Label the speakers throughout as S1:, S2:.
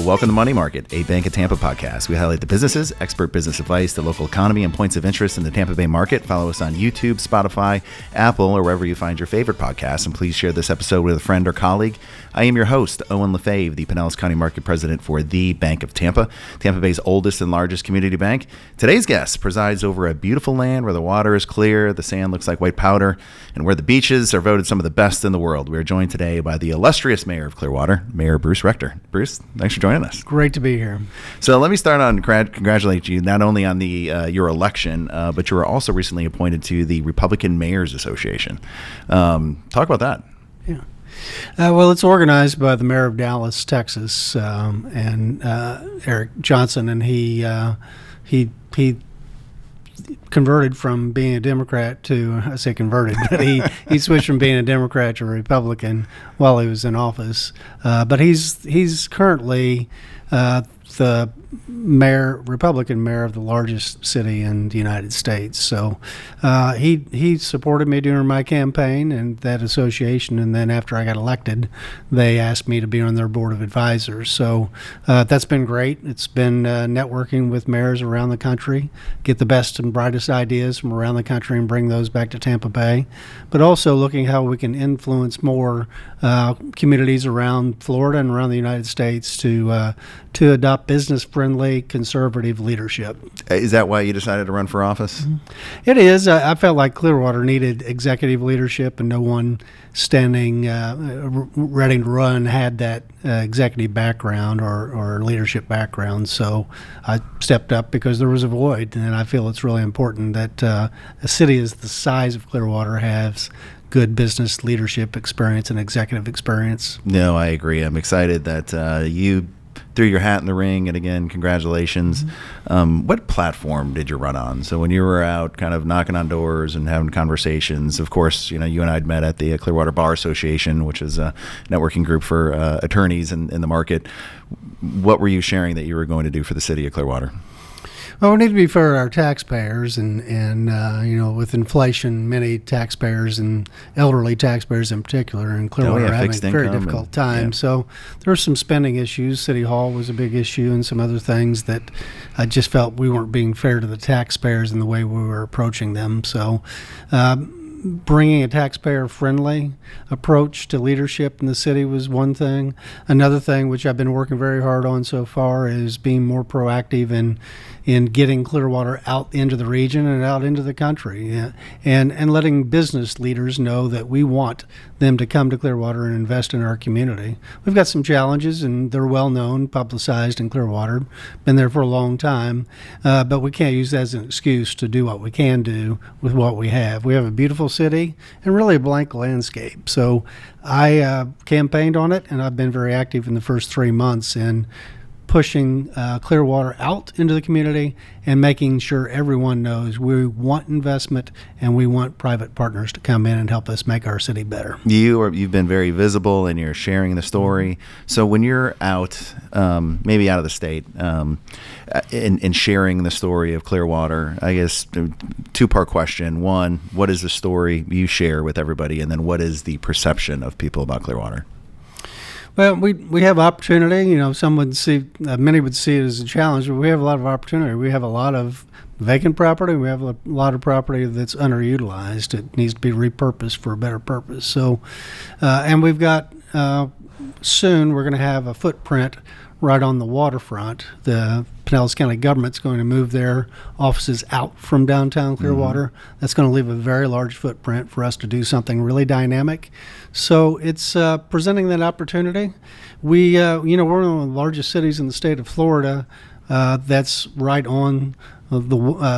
S1: Well, welcome to Money Market, a Bank of Tampa podcast. We highlight the businesses, expert business advice, the local economy, and points of interest in the Tampa Bay market. Follow us on YouTube, Spotify, Apple, or wherever you find your favorite podcasts. And please share this episode with a friend or colleague. I am your host, Owen Lefebvre, the Pinellas County Market President for the Bank of Tampa, Tampa Bay's oldest and largest community bank. Today's guest presides over a beautiful land where the water is clear, the sand looks like white powder, and where the beaches are voted some of the best in the world. We are joined today by the illustrious mayor of Clearwater, Mayor Bruce Rector. Bruce, thanks for joining us.
S2: Great to be here.
S1: So let me start on congratulate you not only on your election, but you were also recently appointed to the Republican Mayors Association. Talk about that.
S2: Yeah. Well, it's organized by the mayor of Dallas, Texas, and Eric Johnson, and he converted from being a Democrat to, I say converted, but he switched from being a Democrat to a Republican while he was in office. But he's currently the Republican mayor of the largest city in the United States. So he supported me during my campaign and that association, and then after I got elected, they asked me to be on their board of advisors. So that's been great. It's been networking with mayors around the country, get the best and brightest ideas from around the country and bring those back to Tampa Bay, but also looking how we can influence more communities around Florida and around the United States to adopt business-friendly, conservative leadership.
S1: Is that why you decided to run for office?
S2: Mm-hmm. It is. I felt like Clearwater needed executive leadership, and no one standing ready to run had that executive background or leadership background. So I stepped up because there was a void, and I feel it's really important that a city as the size of Clearwater has good business leadership experience and executive experience.
S1: No, I agree. I'm excited that you threw your hat in the ring, and again, congratulations. Mm-hmm. What platform did you run on? So when you were out kind of knocking on doors and having conversations, of course, you and I had met at the Clearwater Bar Association, which is a networking group for attorneys in the market. What were you sharing that you were going to do for the city of Clearwater?
S2: Well, we need to be fair to our taxpayers, and with inflation, many taxpayers and elderly taxpayers in particular in Clearwater are having a very difficult time. Yeah. So there are some spending issues. City Hall was a big issue, and some other things that I just felt we weren't being fair to the taxpayers in the way we were approaching them. So bringing a taxpayer-friendly approach to leadership in the city was one thing. Another thing, which I've been working very hard on so far, is being more proactive in getting Clearwater out into the region and out into the country, and letting business leaders know that we want them to come to Clearwater and invest in our community. We've got some challenges, and they're well known, publicized in Clearwater, been there for a long time, but we can't use that as an excuse to do what we can do with what we have. We have a beautiful city and really a blank landscape. So I campaigned on it, and I've been very active in the first 3 months in pushing Clearwater out into the community and making sure everyone knows we want investment and we want private partners to come in and help us make our city better.
S1: You've been very visible and you're sharing the story. So when you're out, maybe out of the state, and sharing the story of Clearwater, I guess two-part question. One, what is the story you share with everybody? And then what is the perception of people about Clearwater?
S2: Well, we have opportunity. Some would see, many would see it as a challenge, but we have a lot of opportunity. We have a lot of vacant property. We have a lot of property that's underutilized. It needs to be repurposed for a better purpose. So, and we've got, soon we're going to have a footprint right on the waterfront. The Pinellas County government's going to move their offices out from downtown Clearwater. Mm-hmm. That's going to leave a very large footprint for us to do something really dynamic. So it's presenting that opportunity. We're one of the largest cities in the state of Florida that's right on the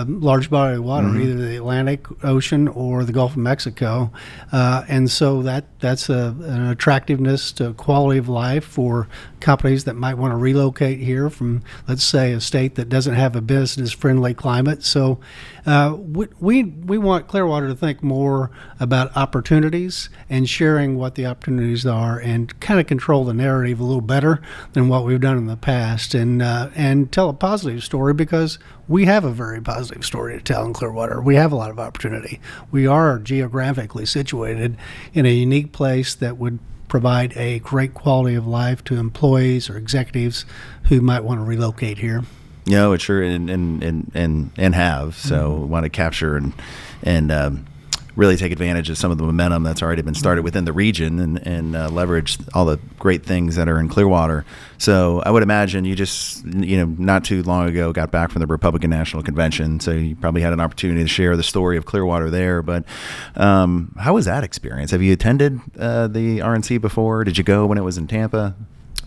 S2: large body of water, mm-hmm. either the Atlantic Ocean or the Gulf of Mexico. And so that's an attractiveness to quality of life for companies that might want to relocate here from, let's say, a state that doesn't have a business-friendly climate. So we want Clearwater to think more about opportunities and sharing what the opportunities are and kind of control the narrative a little better than what we've done in the past, and tell a positive story, because we have a very positive story to tell in Clearwater. We have a lot of opportunity. We are geographically situated in a unique place that would provide a great quality of life to employees or executives who might want to relocate here.
S1: No, it sure and have. So want to capture and really take advantage of some of the momentum that's already been started within the region and leverage all the great things that are in Clearwater. So I would imagine you just, not too long ago got back from the Republican National Convention, so you probably had an opportunity to share the story of Clearwater there. But how was that experience? Have you attended the RNC before? Did you go when it was in Tampa?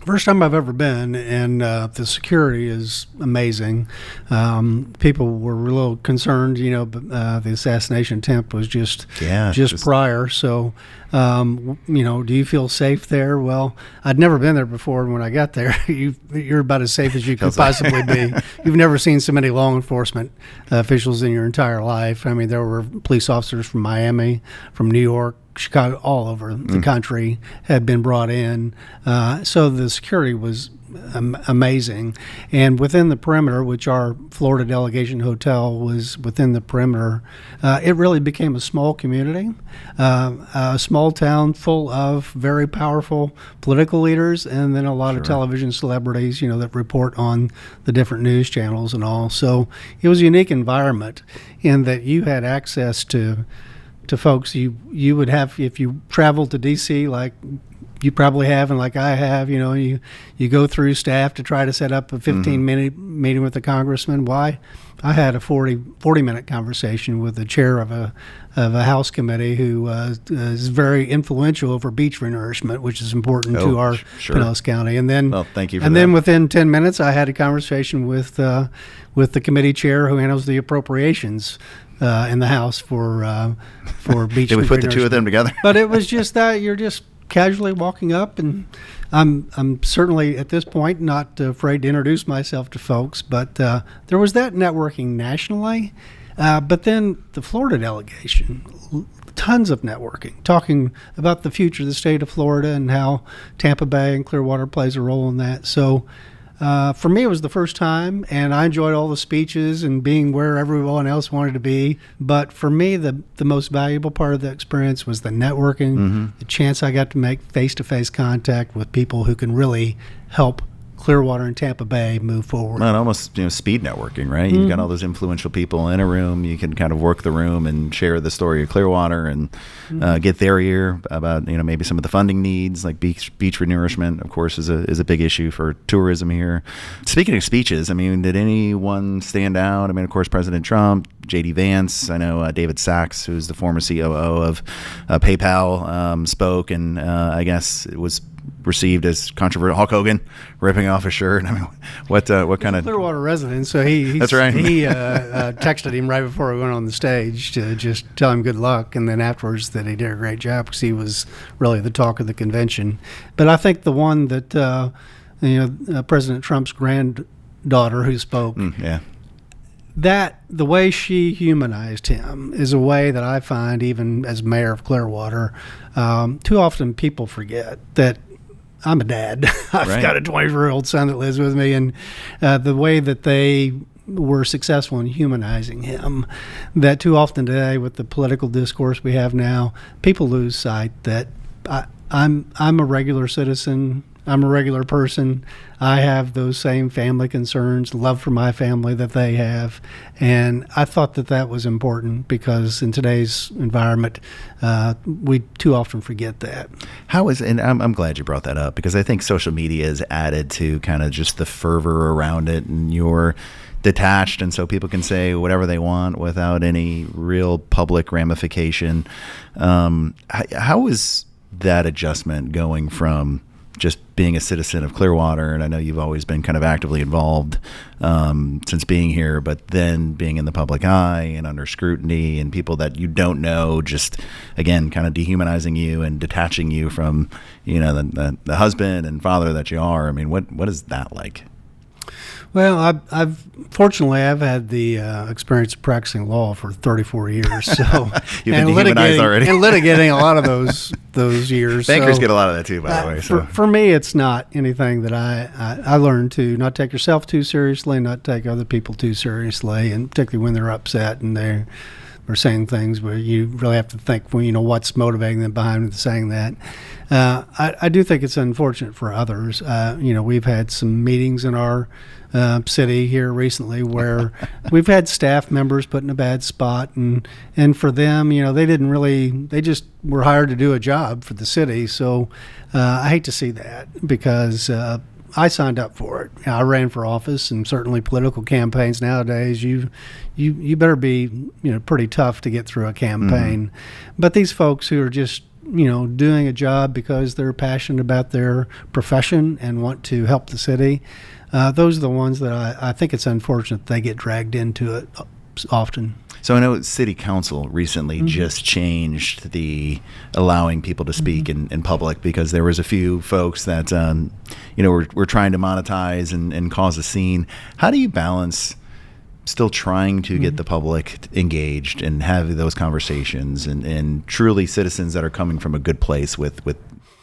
S2: First time I've ever been, and the security is amazing. People were a little concerned, but the assassination attempt was just prior. So, do you feel safe there? Well, I'd never been there before, and when I got there, you're about as safe as you could possibly be. You've never seen so many law enforcement officials in your entire life. I mean, there were police officers from Miami, from New York, Chicago, all over the country had been brought in. So the security was amazing. And within the perimeter, which our Florida delegation hotel was within the perimeter, it really became a small community, a small town full of very powerful political leaders, and then a lot of television celebrities, that report on the different news channels and all. So it was a unique environment in that you had access to folks you would have if you traveled to D.C. like you probably have and like I have. You go through staff to try to set up a 15-minute meeting with the congressman. Why? I had a 40-minute conversation with the chair of a House committee who is very influential over beach renourishment, which is important to our Pinellas County. And then,
S1: thank you.
S2: Then within 10 minutes, I had a conversation with the committee chair who handles the appropriations in the House for beach.
S1: Did we put the two of them together?
S2: But it was just that you're just casually walking up, and I'm certainly at this point not afraid to introduce myself to folks. But there was that networking nationally, but then the Florida delegation, tons of networking, talking about the future of the state of Florida and how Tampa Bay and Clearwater plays a role in that. So. For me, it was the first time, and I enjoyed all the speeches and being where everyone else wanted to be. But for me, the most valuable part of the experience was the networking, the chance I got to make face-to-face contact with people who can really help Clearwater and Tampa Bay move forward.
S1: And almost speed networking, right? You've got all those influential people in a room. You can kind of work the room and share the story of Clearwater and get their ear about maybe some of the funding needs, like beach renourishment, of course, is a big issue for tourism here. Speaking of speeches, did anyone stand out? Of course, President Trump, J.D. Vance. I know David Sachs, who's the former COO of PayPal, spoke, and I guess it was received as controversial. Hulk Hogan ripping off his shirt. What kind of
S2: Clearwater resident? So he
S1: that's right.
S2: He texted him right before we went on the stage to just tell him good luck, and then afterwards that he did a great job because he was really the talk of the convention. But I think the one that President Trump's granddaughter who spoke. That the way she humanized him is a way that I find, even as mayor of Clearwater, too often people forget that I'm a dad. I've got a 24-year-old son that lives with me, and the way that they were successful in humanizing him, that too often today with the political discourse we have now, people lose sight that I'm a regular citizen. I'm a regular person. I have those same family concerns, love for my family that they have. And I thought that was important because in today's environment, we too often forget that.
S1: And I'm glad you brought that up because I think social media has added to kind of just the fervor around it, and you're detached, and so people can say whatever they want without any real public ramification. How is that adjustment going from just being a citizen of Clearwater, and I know you've always been kind of actively involved since being here, but then being in the public eye and under scrutiny and people that you don't know, just again kind of dehumanizing you and detaching you from the husband and father that you are. What is that like?
S2: Well, I've fortunately had the experience of practicing law for 34 years. So
S1: you've been dehumanized already,
S2: and litigating a lot of those years.
S1: Bankers get a lot of that too, by the way. So.
S2: For me, it's not anything that I learned to not take yourself too seriously, not take other people too seriously, and particularly when they're upset and they're saying things where you really have to think, what's motivating them behind saying that. I do think it's unfortunate for others. We've had some meetings in our city here recently where we've had staff members put in a bad spot, and for them, they just were hired to do a job for the city. So I hate to see that because I signed up for it. I ran for office, and certainly political campaigns nowadays, you better be pretty tough to get through a campaign. But these folks who are just doing a job because they're passionate about their profession and want to help the city, those are the ones that I think it's unfortunate they get dragged into it often.
S1: So I know City Council recently just changed the allowing people to speak in public because there was a few folks that were trying to monetize and cause a scene. How do you balance still trying to get the public engaged and have those conversations and truly citizens that are coming from a good place with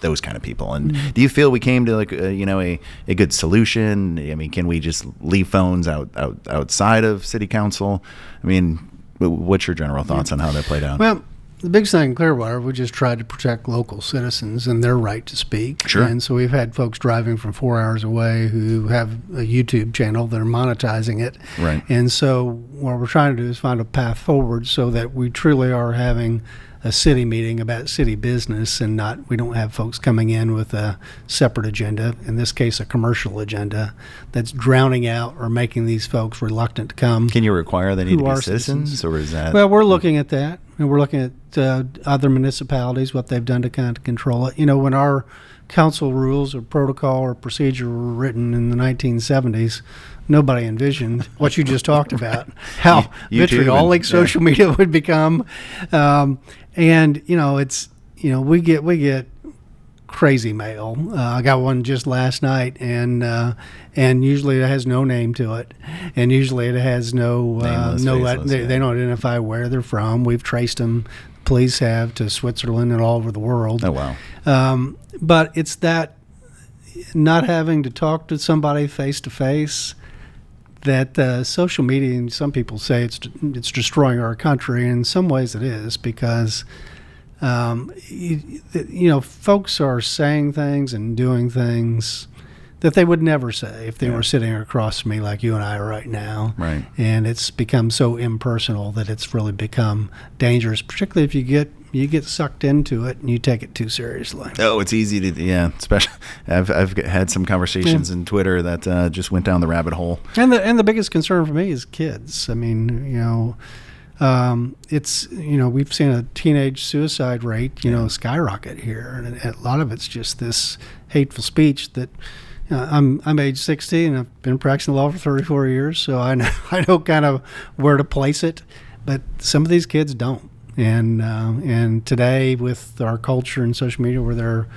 S1: those kind of people? And do you feel we came to a good solution? I mean, can we just leave phones outside of City Council? I mean, what's your general thoughts on how that played out?
S2: Well, the biggest thing in Clearwater, we just tried to protect local citizens and their right to speak.
S1: Sure.
S2: And so we've had folks driving from 4 hours away who have a YouTube channel that are monetizing it.
S1: Right.
S2: And so what we're trying to do is find a path forward so that we truly are having a city meeting about city business and we don't have folks coming in with a separate agenda, in this case a commercial agenda, that's drowning out or making these folks reluctant to come.
S1: Can you require they need to be citizens, or is that?
S2: Well, we're looking at that, and we're looking at other municipalities, what they've done to kind of control it. When our council rules or protocol or procedure were written in the 1970s, nobody envisioned what you just talked about, how vitriolic social media would become. And we get crazy mail. I got one just last night, and usually it has no name to it, and usually it has they don't identify where they're from. We've traced them, police have, to Switzerland and all over the world.
S1: Oh wow!
S2: But it's that not having to talk to somebody face to face. That social media, and some people say it's destroying our country. And in some ways it is, because folks are saying things and doing things that they would never say if they were sitting across from me like you and I are right now.
S1: Right. And
S2: it's become so impersonal that it's really become dangerous, particularly if you get sucked into it and you take it too seriously.
S1: Oh, it's easy to, especially I've had some conversations in Twitter that just went down the rabbit hole.
S2: And the biggest concern for me is kids. I mean, it's, we've seen a teenage suicide rate, skyrocket here. And a lot of it's just this hateful speech that, I'm age 60 and I've been practicing law for 34 years, so I know kind of where to place it. But some of these kids don't. And today, with our culture and social media, where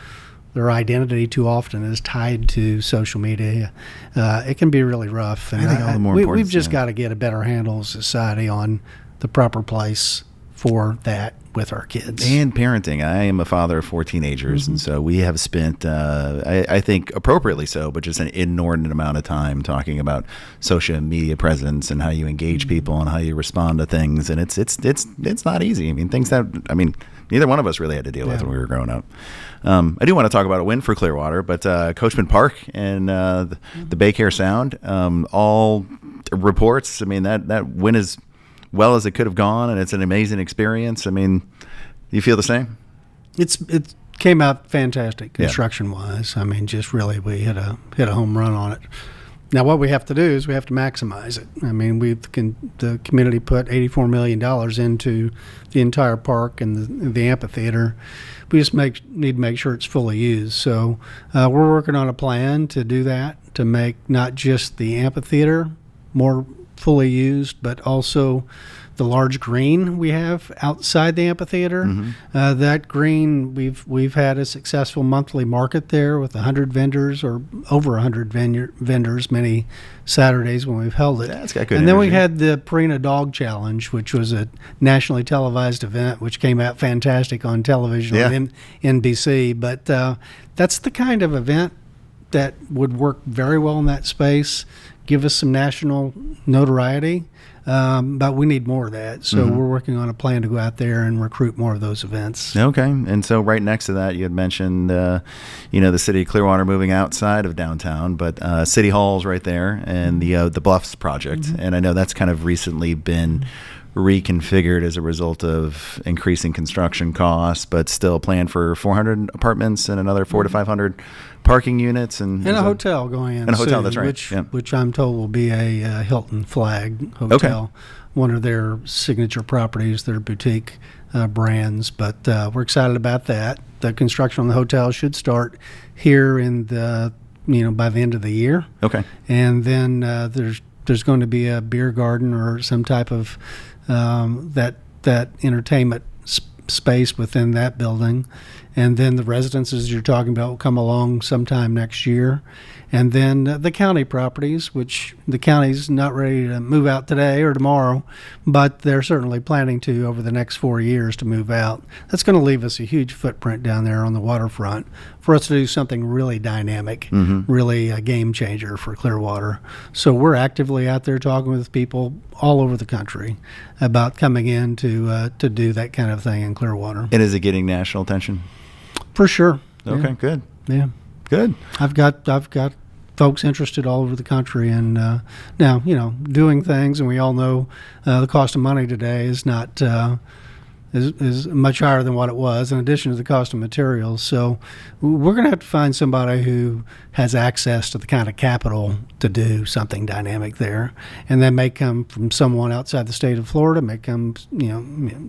S2: their identity too often is tied to social media, it can be really rough. And
S1: I think all the more important,
S2: we've just got to get a better handle as a society on the proper place for that with our kids.
S1: And parenting. I am a father of 4 teenagers, and so we have spent, I think appropriately so, but just an inordinate amount of time talking about social media presence and how you engage people and how you respond to things. And it's not easy. I mean, neither one of us really had to deal with when we were growing up. I do want to talk about a win for Clearwater, but Coachman Park and the Bay Care Sound, all reports, I mean, that win is well as it could have gone, and it's an amazing experience. I mean, do you feel the same?
S2: It came out fantastic construction wise. I mean, just really we hit a home run on it. Now what we have to do is we have to maximize it. I mean, the community put $84 million into the entire park and the amphitheater. We just need to make sure it's fully used. So we're working on a plan to do that, to make not just the amphitheater more fully used, but also the large green we have outside the amphitheater. That green, we've had a successful monthly market there with 100 vendors, or over 100 vendors, many Saturdays when we've held it.
S1: That's got good
S2: and then
S1: energy.
S2: we had the Purina Dog Challenge, which was a nationally televised event, which came out fantastic on television on NBC. But that's the kind of event that would work very well in that space, give us some national notoriety. But we need more of that. So we're working on a plan to go out there and recruit more of those events.
S1: Okay. And so right next to that, you had mentioned, the city of Clearwater moving outside of downtown, but City Hall's right there, and the Bluffs project. And I know that's kind of recently been reconfigured as a result of increasing construction costs, but still planned for 400 apartments and another 400 to 500 parking units and
S2: a hotel going in.
S1: And a hotel,
S2: soon,
S1: that's right.
S2: Which I'm told will be a Hilton flag hotel, one of their signature properties, their boutique brands. But we're excited about that. The construction on the hotel should start here in by the end of the year.
S1: Okay.
S2: And then there's going to be a beer garden or some type of that entertainment space within that building. And then the residences you're talking about will come along sometime next year. And then the county properties, which the county's not ready to move out today or tomorrow, but they're certainly planning to over the next 4 years to move out. That's going to leave us a huge footprint down there on the waterfront for us to do something really dynamic, really a game changer for Clearwater. So we're actively out there talking with people all over the country about coming in to do that kind of thing in Clearwater.
S1: And is it getting national attention?
S2: For sure.
S1: Okay,
S2: yeah.
S1: Good.
S2: Yeah.
S1: Good.
S2: I've got folks interested all over the country, and now doing things, and we all know the cost of money today is not is much higher than what it was, in addition to the cost of materials. So we're going to have to find somebody who has access to the kind of capital to do something dynamic there, and that may come from someone outside the state of Florida, may come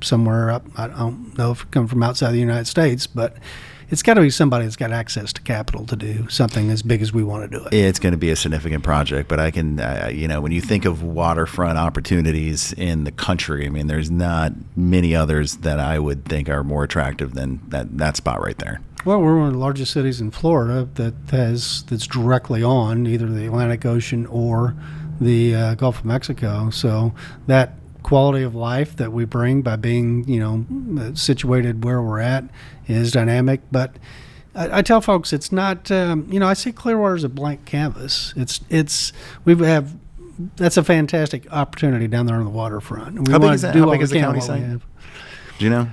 S2: somewhere up. I don't know if it comes from outside the United States, but it's got to be somebody that's got access to capital to do something as big as we want to do it.
S1: It's going to be a significant project, but I can, when you think of waterfront opportunities in the country, I mean, there's not many others that I would think are more attractive than that spot right there.
S2: Well, we're one of the largest cities in Florida that's directly on either the Atlantic Ocean or the Gulf of Mexico. So that quality of life that we bring by being, situated where we're at is dynamic. But I tell folks it's not, I see Clearwater as a blank canvas. That's a fantastic opportunity down there on the waterfront.
S1: How big is that? How big is the county site? Do you know?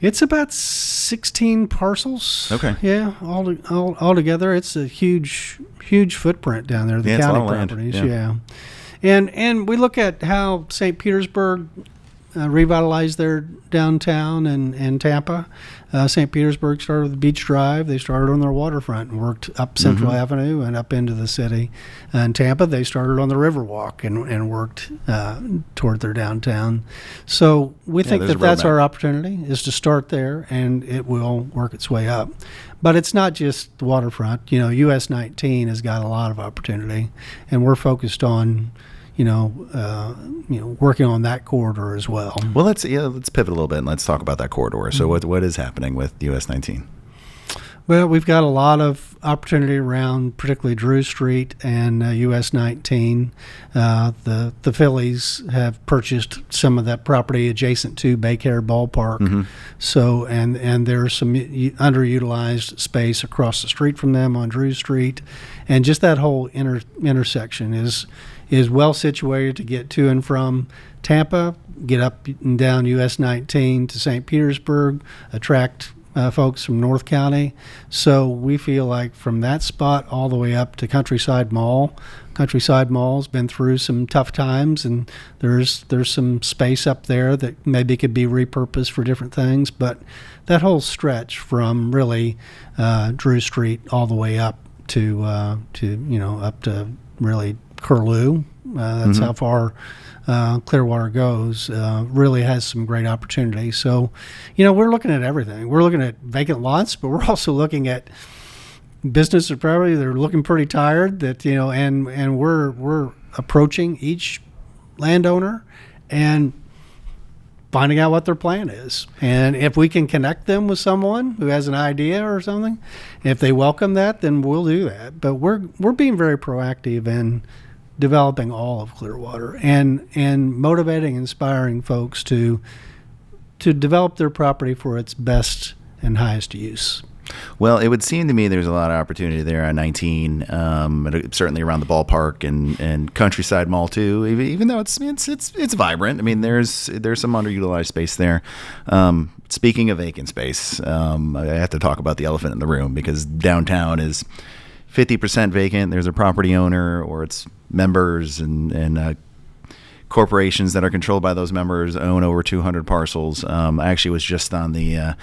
S2: It's about 16 parcels.
S1: Okay.
S2: Yeah, all together, it's a huge footprint down there. The county properties. Yeah. And we look at how St. Petersburg revitalized their downtown and Tampa. St. Petersburg started with Beach Drive. They started on their waterfront and worked up Central Avenue and up into the city. In Tampa, they started on the Riverwalk and worked toward their downtown. So we think that's our opportunity, is to start there, and it will work its way up. But it's not just the waterfront. US 19 has got a lot of opportunity, and we're focused on working on that corridor as well.
S1: Well, let's pivot a little bit and let's talk about that corridor. So what is happening with US 19?
S2: Well, we've got a lot of opportunity around, particularly Drew Street and US 19. The Phillies have purchased some of that property adjacent to Baycare Ballpark. So and there's some underutilized space across the street from them on Drew Street, and just that whole intersection is well situated to get to and from Tampa, get up and down US 19 to St. Petersburg, attract folks from North County. So we feel like from that spot all the way up to Countryside Mall. Countryside Mall's been through some tough times, and there's some space up there that maybe could be repurposed for different things. But that whole stretch from really Drew Street all the way up to up to really Curlew. That's how far Clearwater goes, really has some great opportunity. So, we're looking at everything. We're looking at vacant lots, but we're also looking at businesses probably they're looking pretty tired and we're approaching each landowner and finding out what their plan is. And if we can connect them with someone who has an idea or something, if they welcome that, then we'll do that. But we're being very proactive in developing all of Clearwater and motivating, inspiring folks to develop their property for its best and highest use.
S1: Well, it would seem to me there's a lot of opportunity there on 19, certainly around the ballpark and Countryside Mall too. Even though it's vibrant. I mean, there's some underutilized space there. Speaking of vacant space, I have to talk about the elephant in the room because downtown is 50% vacant. There's a property owner or its members and corporations that are controlled by those members own over 200 parcels. I actually was just on the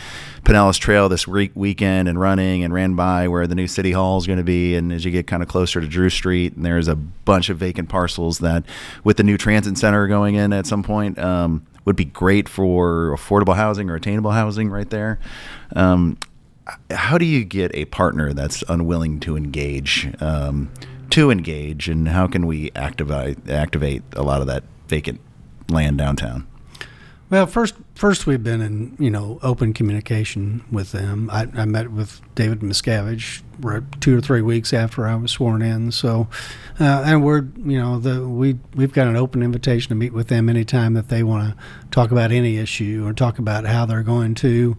S1: Pinellas Trail this weekend and running and ran by where the new city hall is going to be. And as you get kind of closer to Drew Street, and there's a bunch of vacant parcels that, with the new transit center going in at some point, would be great for affordable housing or attainable housing right there. How do you get a partner that's unwilling to engage, and how can we activate a lot of that vacant land downtown?
S2: Well, first we've been in open communication with them. I met with David Miscavige 2 or 3 weeks after I was sworn in. So, and we've got an open invitation to meet with them anytime that they want to talk about any issue or talk about how they're going to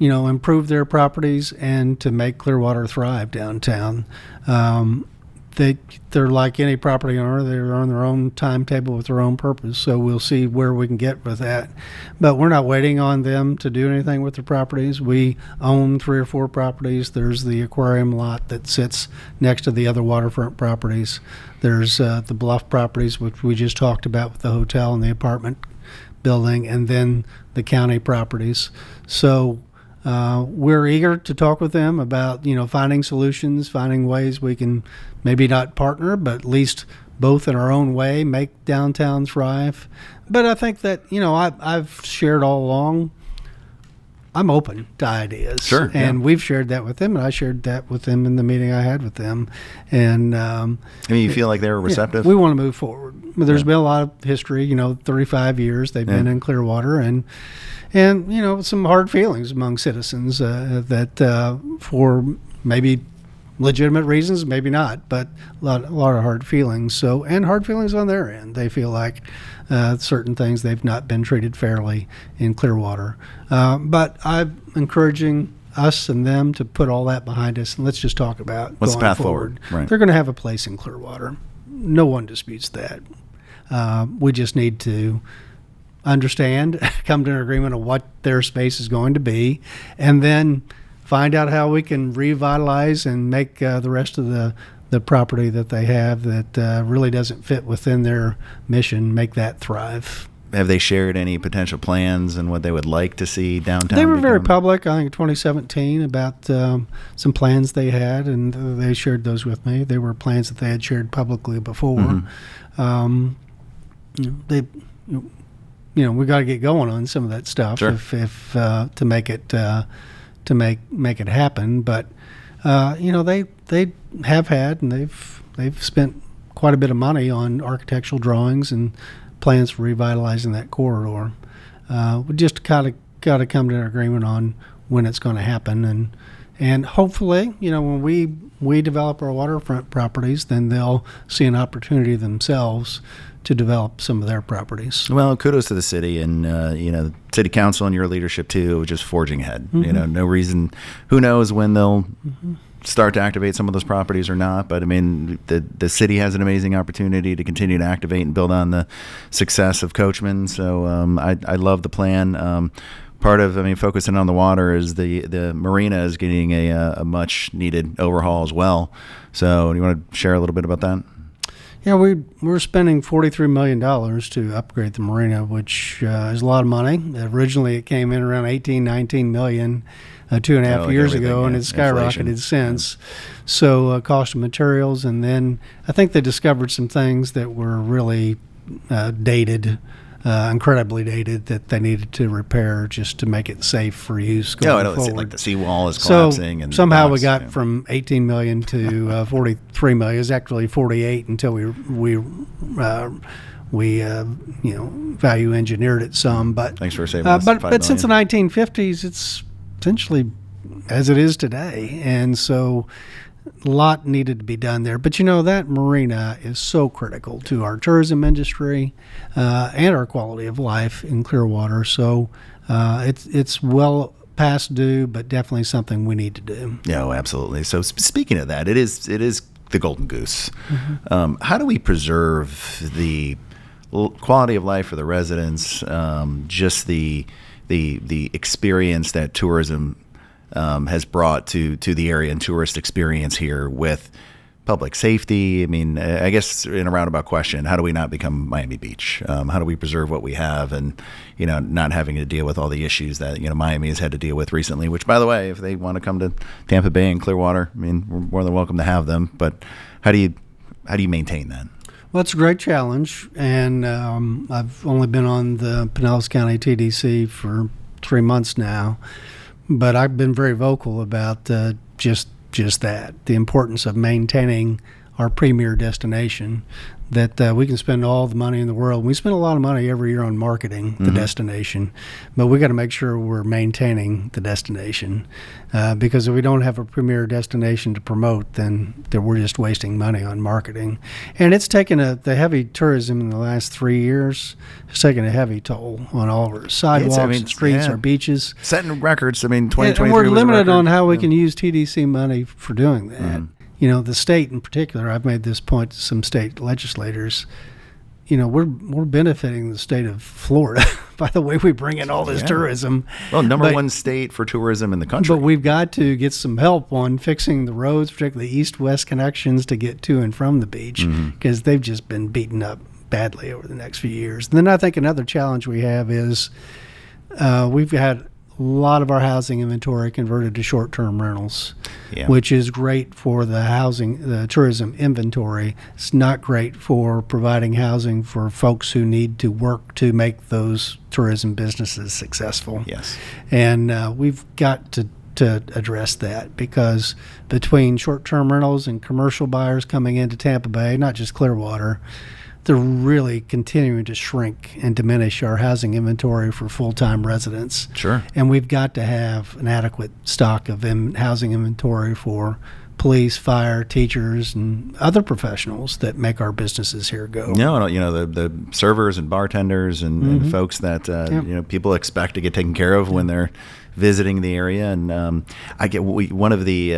S2: improve their properties and to make Clearwater thrive downtown. They're like any property owner. They're on their own timetable with their own purpose. So we'll see where we can get with that. But we're not waiting on them to do anything with the properties. We own 3 or 4 properties. There's the aquarium lot that sits next to the other waterfront properties. There's the Bluff properties, which we just talked about with the hotel and the apartment building, and then the county properties. So we're eager to talk with them about, finding solutions, finding ways we can maybe not partner, but at least both in our own way make downtown thrive. But I think that, I've shared all along, I'm open to ideas.
S1: Sure.
S2: And we've shared that with them, and I shared that with them in the meeting I had with them. And
S1: you feel like they were receptive?
S2: We want to move forward. There's been a lot of history, 35 years they've been in Clearwater, and some hard feelings among citizens that for maybe legitimate reasons, maybe not, but a lot of hard feelings. So, and hard feelings on their end. They feel like certain things they've not been treated fairly in Clearwater. But I'm encouraging us and them to put all that behind us and let's just talk about
S1: what's the
S2: going
S1: path forward. Right.
S2: They're going to have a place in Clearwater. No one disputes that. We just need to understand, come to an agreement on what their space is going to be, and then find out how we can revitalize and make the rest of the property that they have that really doesn't fit within their mission, make that thrive.
S1: Have they shared any potential plans and what they would like to see downtown?
S2: They were very public, I think, in 2017 about some plans they had, and they shared those with me. They were plans that they had shared publicly before. Mm-hmm. We got to get going on some of that stuff. Sure. if to make it to make it happen. But they have had, and they've spent quite a bit of money on architectural drawings and plans for revitalizing that corridor. We just got to come to an agreement on when it's going to happen, and hopefully, when we develop our waterfront properties, then they'll see an opportunity themselves to develop some of their properties.
S1: Well, kudos to the city and city council and your leadership too, just forging ahead. Mm-hmm. No reason. Who knows when they'll start to activate some of those properties or not? But I mean, the city has an amazing opportunity to continue to activate and build on the success of Coachman. So I love the plan. Part of, focusing on the water is the marina is getting a much needed overhaul as well. So do you want to share a little bit about that?
S2: Yeah, we're spending $43 million to upgrade the marina, which is a lot of money. Originally, it came in around $19 million 2.5 years ago, and it's skyrocketed since. So cost of materials, and then I think they discovered some things that were really dated, incredibly dated, that they needed to repair just to make it safe for use going forward.
S1: Like the seawall is collapsing.
S2: So
S1: and
S2: somehow we got from $18 million to $43 million. It's actually 48 until we value engineered it some. But
S1: thanks for saving us $5 million.
S2: But since the 1950s, it's essentially as it is today, and so a lot needed to be done there. But that marina is so critical to our tourism industry and our quality of life in Clearwater. So it's well past due, but definitely something we need to do.
S1: No, absolutely. So speaking of that, it is the golden goose. How do we preserve the quality of life for the residents? Just the experience that tourism has brought to the area and tourist experience here with public safety. I mean, I guess in a roundabout question, how do we not become Miami Beach? How do we preserve what we have and, not having to deal with all the issues that, Miami has had to deal with recently, which, by the way, if they want to come to Tampa Bay and Clearwater, I mean, we're more than welcome to have them. But how do you maintain that?
S2: Well, it's a great challenge. And I've only been on the Pinellas County TDC for 3 months now. But I've been very vocal about just that, the importance of maintaining our premier destination, that we can spend all the money in the world. We spend a lot of money every year on marketing the destination, but we got to make sure we're maintaining the destination, because if we don't have a premier destination to promote, then we're just wasting money on marketing. And it's taken the heavy tourism in the last 3 years has taken a heavy toll on all of our sidewalks, streets, our beaches.
S1: Setting records. 2023
S2: and we're limited on how we
S1: Yeah.
S2: can use TDC money for doing that. The state in particular, I've made this point to some state legislators, we're benefiting the state of Florida by the way we bring in all this tourism.
S1: Well, number one state for tourism in the country.
S2: But we've got to get some help on fixing the roads, particularly east-west connections to get to and from the beach, because they've just been beaten up badly over the next few years. And then I think another challenge we have is we've had a lot of our housing inventory converted to short-term rentals, which is great for the tourism inventory. It's not great for providing housing for folks who need to work to make those tourism businesses successful.
S1: Yes.
S2: And we've got to address that, because between short-term rentals and commercial buyers coming into Tampa Bay, not just Clearwater, they're really continuing to shrink and diminish our housing inventory for full-time residents.
S1: Sure.
S2: And we've got to have an adequate stock of housing inventory for police, fire, teachers, and other professionals that make our businesses here go.
S1: No, the servers and bartenders and folks that people expect to get taken care of when they're visiting the area. And I get one of the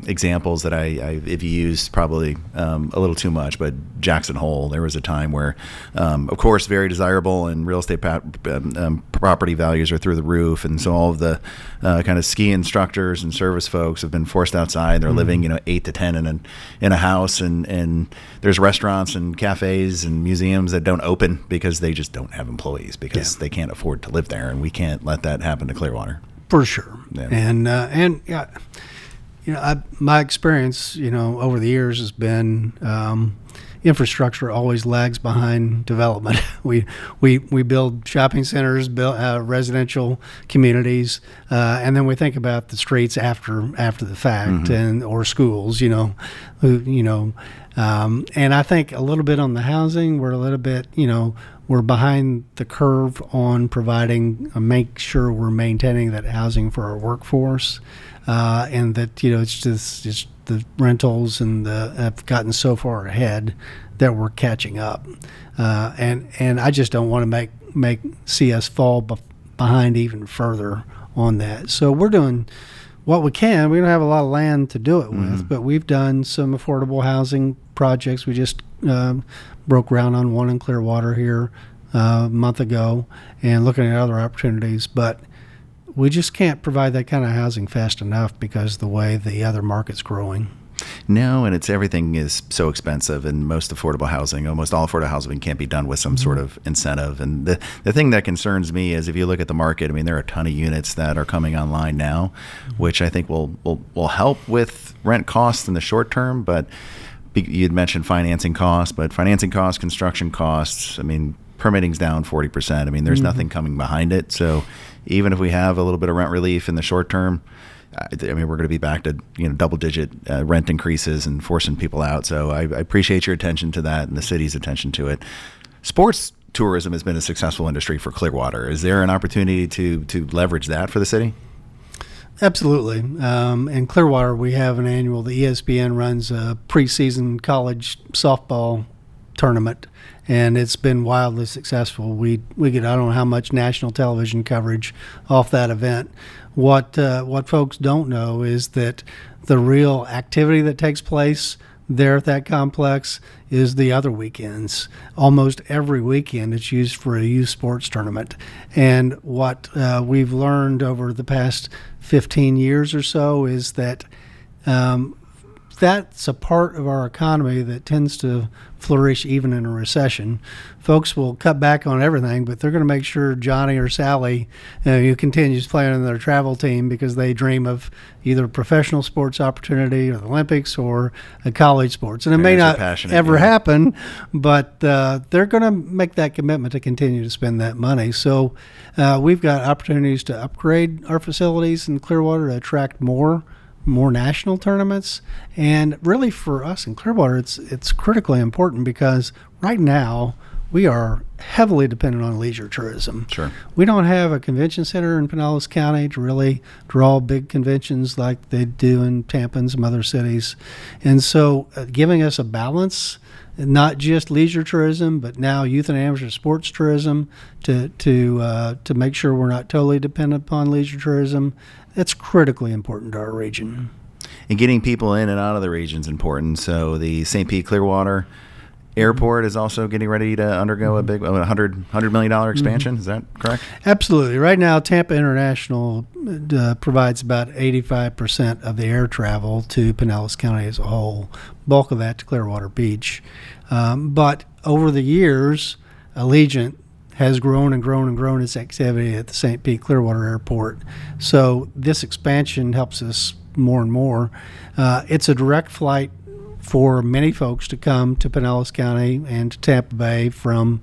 S1: examples that I've used probably a little too much, but Jackson Hole, there was a time where, of course, very desirable, and real estate property values are through the roof. And so all of the kind of ski instructors and service folks have been forced outside. They're living, 8 to 10 in a house, and there's restaurants and cafes and museums that don't open because they just don't have employees, because they can't afford to live there. And we can't let that happen to Clearwater.
S2: For sure.
S1: Yeah.
S2: And my experience, over the years has been infrastructure always lags behind development. We build shopping centers, build residential communities, and then we think about the streets after the fact, or schools, and I think a little bit on the housing, we're a little bit, we're behind the curve on providing, make sure we're maintaining that housing for our workforce, and that, it's just the rentals and have gotten so far ahead that we're catching up. And I just don't want to see us fall behind even further on that. So we're doing what we can. We don't have a lot of land to do it with, but we've done some affordable housing projects. We just broke ground on one in Clearwater here a month ago, and looking at other opportunities. But we just can't provide that kind of housing fast enough because of the way the other market's growing.
S1: No, and everything is so expensive, and most affordable housing, almost all affordable housing, can't be done with some sort of incentive. And the thing that concerns me is, if you look at the market, there are a ton of units that are coming online now, which I think will help with rent costs in the short term. But you'd mentioned financing costs, construction costs. Permitting's down 40%. There's nothing coming behind it. So even if we have a little bit of rent relief in the short term, we're going to be back to double-digit rent increases and forcing people out. So I appreciate your attention to that and the city's attention to it. Sports tourism has been a successful industry for Clearwater. Is there an opportunity to leverage that for the city?
S2: Absolutely. In Clearwater, we have an annual. The ESPN runs a preseason college softball tournament, and it's been wildly successful. We get I don't know how much national television coverage off that event. What folks don't know is that the real activity that takes place there at that complex is the other weekends. Almost every weekend it's used for a youth sports tournament. And what we've learned over the past 15 years or so is that that's a part of our economy that tends to flourish even in a recession. Folks will cut back on everything, but they're going to make sure Johnny or Sally who continues playing on their travel team because they dream of either a professional sports opportunity or the Olympics or a college sports. And it may not ever happen, but they're going to make that commitment to continue to spend that money. So we've got opportunities to upgrade our facilities in Clearwater to attract more national tournaments. And really for us in Clearwater, it's critically important because right now we are heavily dependent on leisure tourism.
S1: Sure.
S2: We don't have a convention center in Pinellas County to really draw big conventions like they do in Tampa and some other cities. And so giving us a balance, not just leisure tourism, but now youth and amateur sports tourism to make sure we're not totally dependent upon leisure tourism, that's critically important to our region.
S1: And getting people in and out of the region is important. So the St. Pete Clearwater Airport is also getting ready to undergo a big $100 million expansion. Is that correct?
S2: Absolutely. Right now, Tampa International provides about 85% of the air travel to Pinellas County as a whole, bulk of that to Clearwater Beach. But over the years, Allegiant has grown and grown and grown its activity at the St. Pete Clearwater Airport. So this expansion helps us more and more. It's a direct flight for many folks to come to Pinellas County and to Tampa Bay from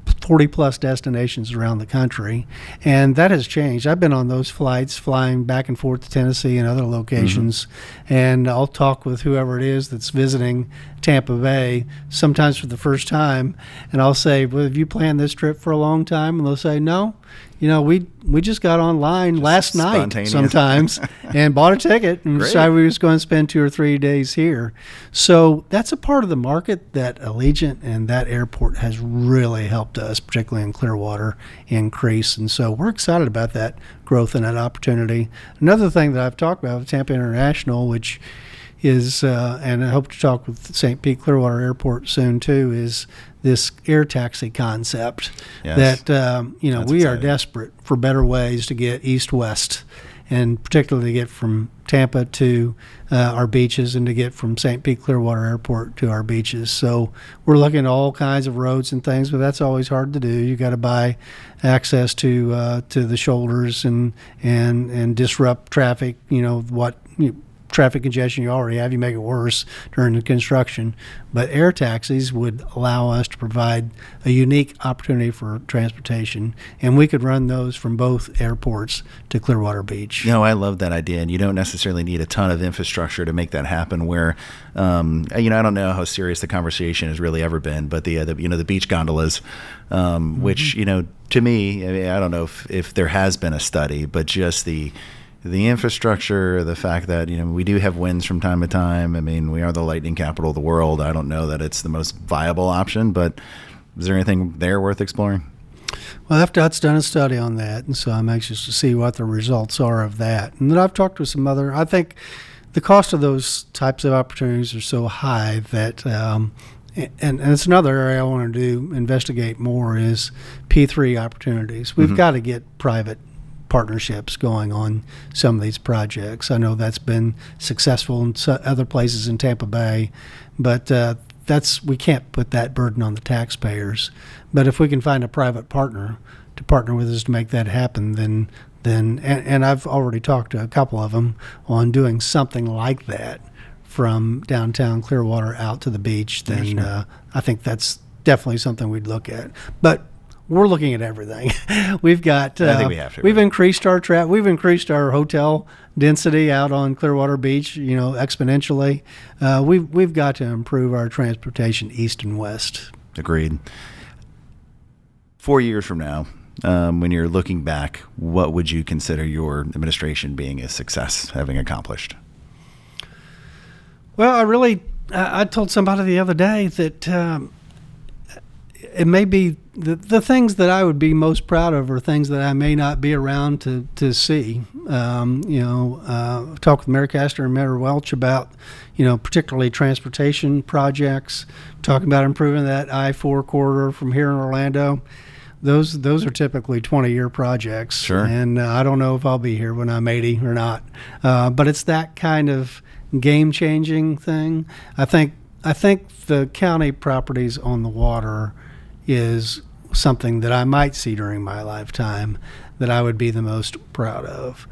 S2: 40-plus destinations around the country, and that has changed. I've been on those flights flying back and forth to Tennessee and other locations, and I'll talk with whoever it is that's visiting Tampa Bay, sometimes for the first time, and I'll say, well, have you planned this trip for a long time? And they'll say, no. We just got online last night sometimes and bought a ticket and decided we was going to spend 2 or 3 days here. So that's a part of the market that Allegiant and that airport has really helped us, particularly in Clearwater, increase. And so we're excited about that growth and that opportunity. Another thing that I've talked about with Tampa International, which is, and I hope to talk with St. Pete Clearwater Airport soon too, is this air taxi concept. Yes. That we are desperate for better ways to get east-west, and particularly to get from Tampa to our beaches and to get from St. Pete Clearwater Airport to our beaches. So we're looking at all kinds of roads and things, but that's always hard to do. You got to buy access to the shoulders and disrupt traffic. Traffic congestion you already have, you make it worse during the construction. But air taxis would allow us to provide a unique opportunity for transportation, and we could run those from both airports to Clearwater Beach.
S1: I love that idea, and you don't necessarily need a ton of infrastructure to make that happen. Where, I don't know how serious the conversation has really ever been, but the beach gondolas, which to me, I don't know if there has been a study, but just the infrastructure, the fact that, we do have winds from time to time. I mean, we are the lightning capital of the world. I don't know that it's the most viable option, but is there anything there worth exploring?
S2: Well, FDOT's done a study on that, and so I'm anxious to see what the results are of that. And then I've talked with some other, I think the cost of those types of opportunities are so high that, and it's another area I want to investigate more is P3 opportunities. We've got to get private partnerships going on some of these projects. I know that's been successful in other places in Tampa Bay, but we can't put that burden on the taxpayers. But if we can find a private partner to partner with us to make that happen, then I've already talked to a couple of them on doing something like that from downtown Clearwater out to the beach, then I think that's definitely something we'd look at. But we're looking at everything. We've got.
S1: I think we have to.
S2: We've increased our hotel density out on Clearwater Beach, exponentially. We've got to improve our transportation east and west.
S1: Agreed. 4 years from now, when you're looking back, what would you consider your administration being a success, having accomplished?
S2: Well, I told somebody the other day that it may be the things that I would be most proud of are things that I may not be around to see. Talk with Mayor Castor and Mayor Welch about, particularly transportation projects, talking about improving that I-4 corridor from here in Orlando. Those are typically 20-year projects.
S1: Sure.
S2: And I don't know if I'll be here when I'm 80 or not. But it's that kind of game-changing thing. I think the county properties on the water is something that I might see during my lifetime that I would be the most proud of.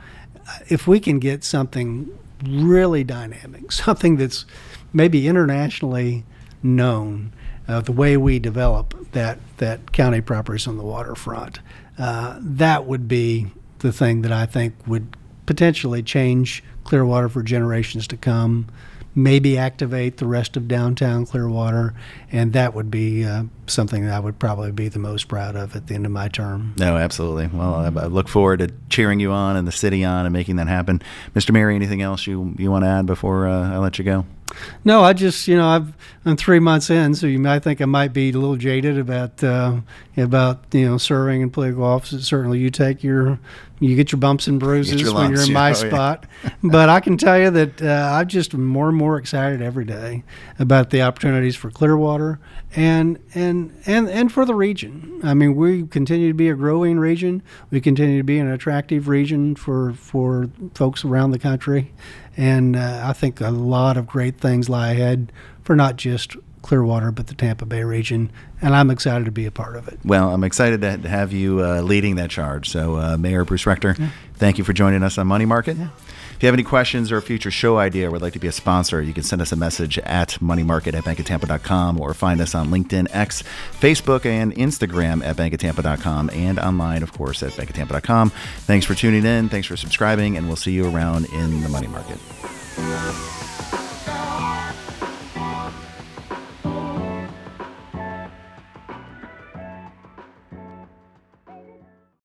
S2: If we can get something really dynamic, something that's maybe internationally known, the way we develop that county properties on the waterfront, that would be the thing that I think would potentially change Clearwater for generations to come, maybe activate the rest of downtown Clearwater, and that would be something that I would probably be the most proud of at the end of my term.
S1: No, absolutely. Well, I look forward to cheering you on and the city on and making that happen. Mr. Mayor, anything else you want to add before I let you go?
S2: No, I just, I'm 3 months in, so you might think I might be a little jaded about serving in political office. Certainly, you get your bumps and bruises when you're in my spot. But I can tell you that I'm just more and more excited every day about the opportunities for Clearwater and for the region. I mean, we continue to be a growing region. We continue to be an attractive region for folks around the country. And I think a lot of great things lie ahead for not just Clearwater, but the Tampa Bay region, and I'm excited to be a part of it.
S1: Well, I'm excited to have you leading that charge. So, Mayor Bruce Rector, thank you for joining us on Money Market. Yeah. If you have any questions or a future show idea or would like to be a sponsor, you can send us a message at moneymarket@bankoftampa.com or find us on LinkedIn, X, Facebook, and Instagram at bankoftampa.com and online, of course, at bankoftampa.com. Thanks for tuning in. Thanks for subscribing, and we'll see you around in the Money Market.